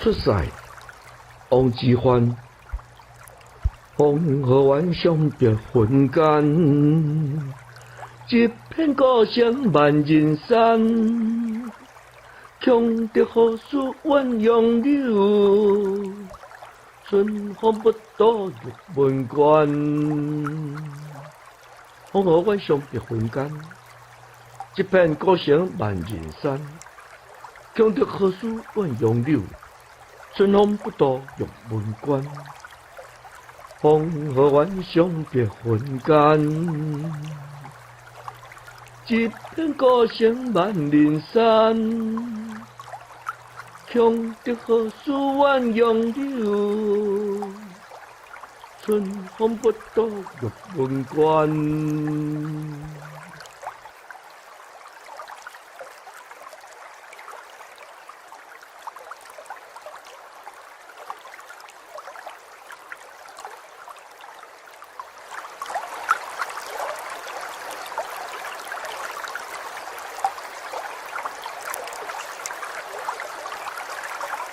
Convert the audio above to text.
出塞王之涣，风和晚相别魂间，一片故乡万人山。强敌何处鸳鸯柳，春风不度玉门关。风和晚相别魂间，一片故乡万人山。强敌何处鸳鸯柳，春风不度玉门关。风和晚相别魂间，一片故乡万人山。强敌何处鸳鸯柳，春风不度玉门关。